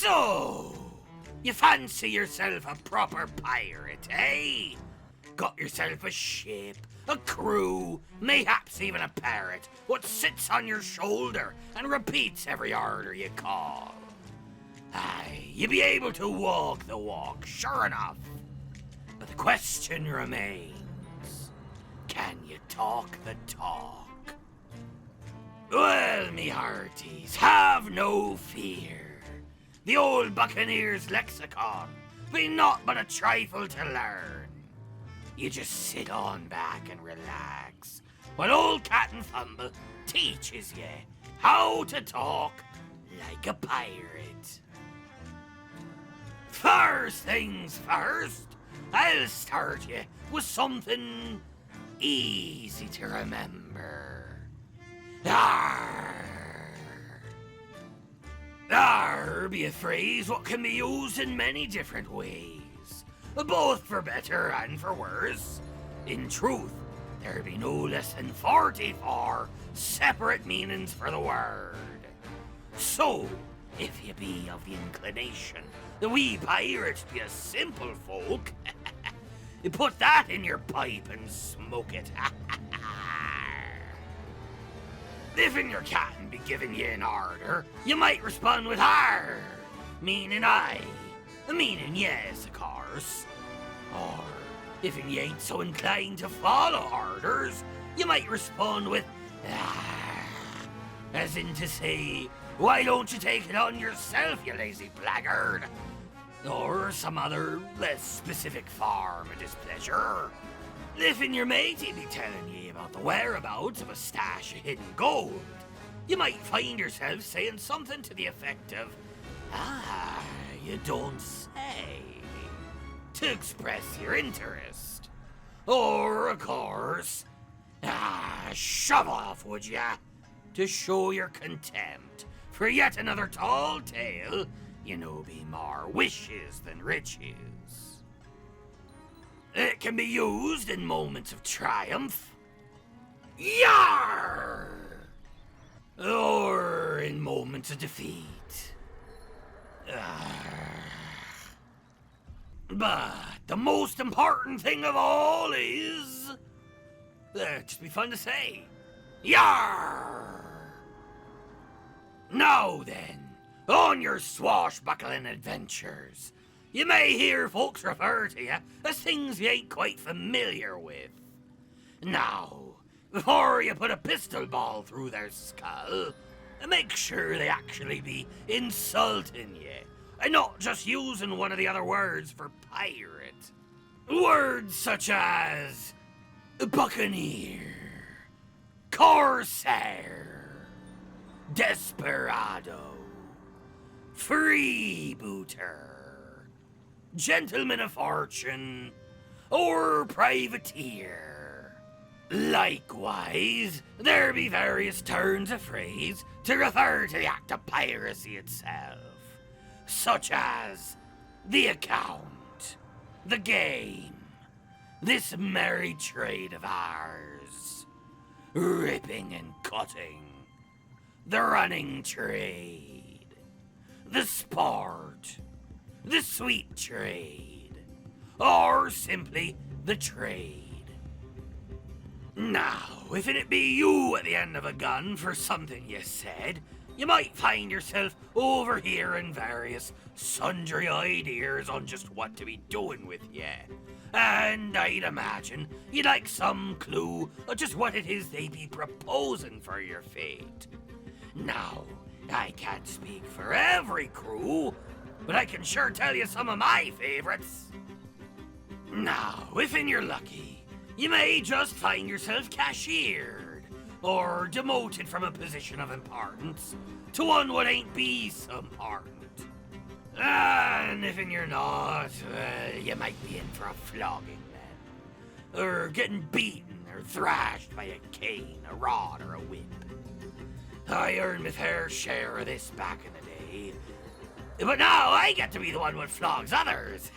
So, you fancy yourself a proper pirate, eh? Got yourself a ship, a crew, mayhaps even a parrot, what sits on your shoulder and repeats every order you call. Aye, you be able to walk the walk, sure enough. But the question remains, can you talk the talk? Well, me hearties, have no fear. The old Buccaneer's lexicon be naught but a trifle to learn. You just sit on back and relax while old Captain Fumble teaches you how to talk like a pirate. First things first, I'll start you with something easy to remember. Arr! Arr be a phrase what can be used in many different ways, both for better and for worse. In truth, there be no less than 44 separate meanings for the word. So, if you be of the inclination that we pirates be a simple folk, you put that in your pipe and smoke it. If in your captain be giving you an order, you might respond with "Arr," meaning aye, meaning yes, of course. Or, if you ain't so inclined to follow orders, you might respond with "Arr," as in to say, why don't you take it on yourself, you lazy blackguard? Or some other, less specific form of displeasure. If in your matey be telling you about the whereabouts of a stash of hidden gold, you might find yourself saying something to the effect of, "Ah, you don't say," to express your interest. Or, of course, "Ah, shove off, would ya?" to show your contempt for yet another tall tale you know be more wishes than riches. It can be used in moments of triumph, "Yarr!" or in moments of defeat, "Arr!" But the most important thing of all is, just be fun to say, "Yarr!" Now then, on your swashbuckling adventures, you may hear folks refer to you as things you ain't quite familiar with. Now, before you put a pistol ball through their skull, make sure they actually be insulting you, and not just using one of the other words for pirate. Words such as buccaneer, corsair, desperado, freebooter, gentleman of fortune, or privateer. Likewise, there be various turns of phrase to refer to the act of piracy itself, such as the account, the game, this merry trade of ours, ripping and cutting, the running trade, the sport, the sweet trade, or simply the trade. Now, if it be you at the end of a gun for something you said, you might find yourself overhearing various sundry ideas on just what to be doing with you. And I'd imagine you'd like some clue of just what it is they be proposing for your fate. Now, I can't speak for every crew, but I can sure tell you some of my favorites. Now, if in you're lucky, you may just find yourself cashiered, or demoted from a position of importance to one what ain't be so important. And if in you're not, you might be in for a flogging then, or getting beaten or thrashed by a cane, a rod, or a whip. I earned my fair share of this back in the day, but now I get to be the one what flogs others.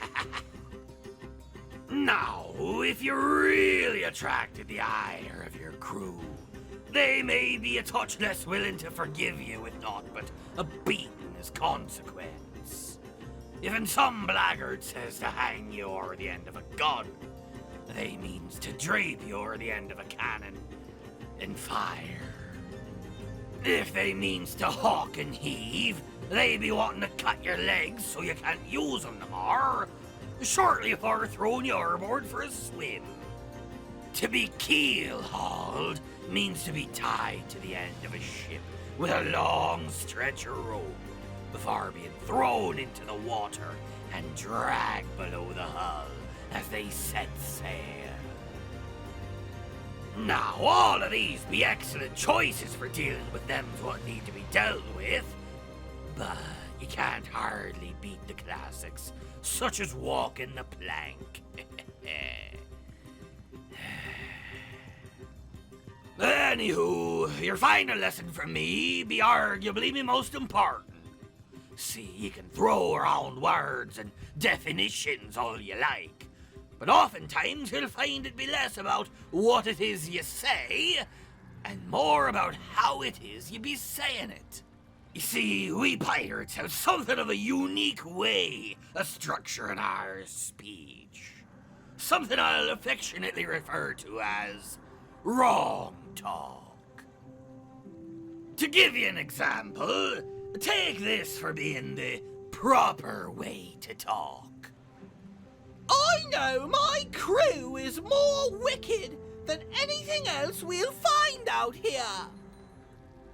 Now, if you really attracted the ire of your crew, they may be a touch less willing to forgive you with naught but a beating as consequence. If some blackguard says to hang you or the end of a gun, they means to drape you or the end of a cannon and fire. If they means to hawk and heave, they be wanting to cut your legs so you can't use them no more, shortly afore throwing you overboard for a swim. To be keel-hauled means to be tied to the end of a ship with a long stretch of rope before being thrown into the water and dragged below the hull as they set sail. Now, all of these be excellent choices for dealing with them what need to be dealt with, but you can't hardly beat the classics, such as walking the plank. Anywho, your final lesson from me be arguably me most important. See, you can throw around words and definitions all you like, but oftentimes you'll find it be less about what it is you say, and more about how it is you be saying it. You see, we pirates have something of a unique way of structuring our speech. Something I'll affectionately refer to as wrong talk. To give you an example, take this for being the proper way to talk. I know my crew is more wicked than anything else we'll find out here.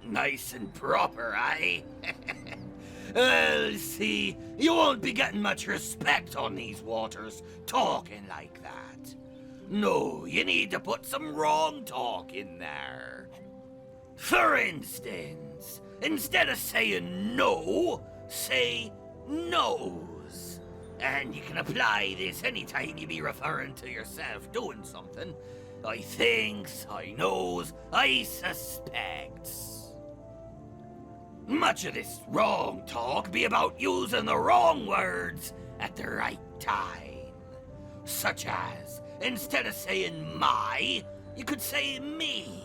Nice and proper, eh? Well, see, you won't be getting much respect on these waters talking like that. No, you need to put some wrong talk in there. For instance, instead of saying no, say nose. And you can apply this anytime you be referring to yourself doing something. I thinks, I knows, I suspects. Much of this wrong talk be about using the wrong words at the right time. Such as, instead of saying my, you could say me.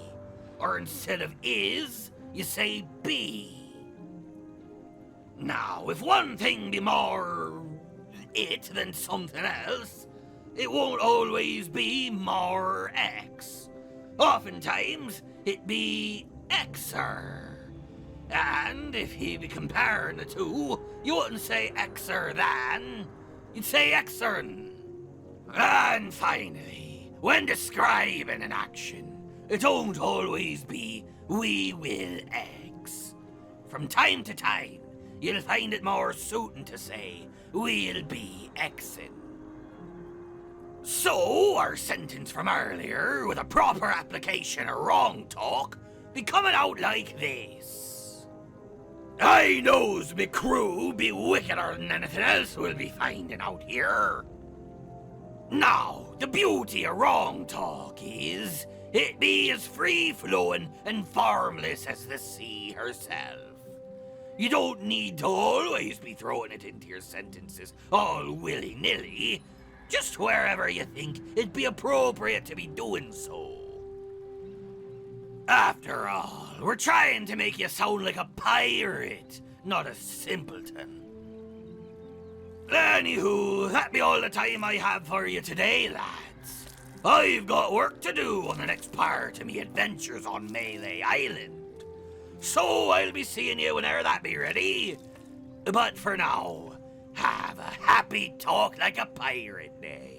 Or instead of is, you say be. Now, if one thing be more it than something else, it won't always be more X. Oftentimes, it be Xer. And if you be comparing the two, you wouldn't say Xer than, you'd say Xern. And finally, when describing an action, it don't always be we will X. From time to time, you'll find it more suiting to say we'll be Xing. So, our sentence from earlier, with a proper application of wrong talk, be coming out like this. I knows me crew be wickeder than anything else we'll be finding out here. Now, the beauty of wrong talk is, it be as free-flowing and formless as the sea herself. You don't need to always be throwing it into your sentences all willy-nilly, just wherever you think it'd be appropriate to be doing so. After all, we're trying to make you sound like a pirate, not a simpleton. Anywho, that be all the time I have for you today, lads. I've got work to do on the next part of me adventures on Melee Island. So I'll be seeing you whenever that be ready. But for now, have a happy talk like a pirate day.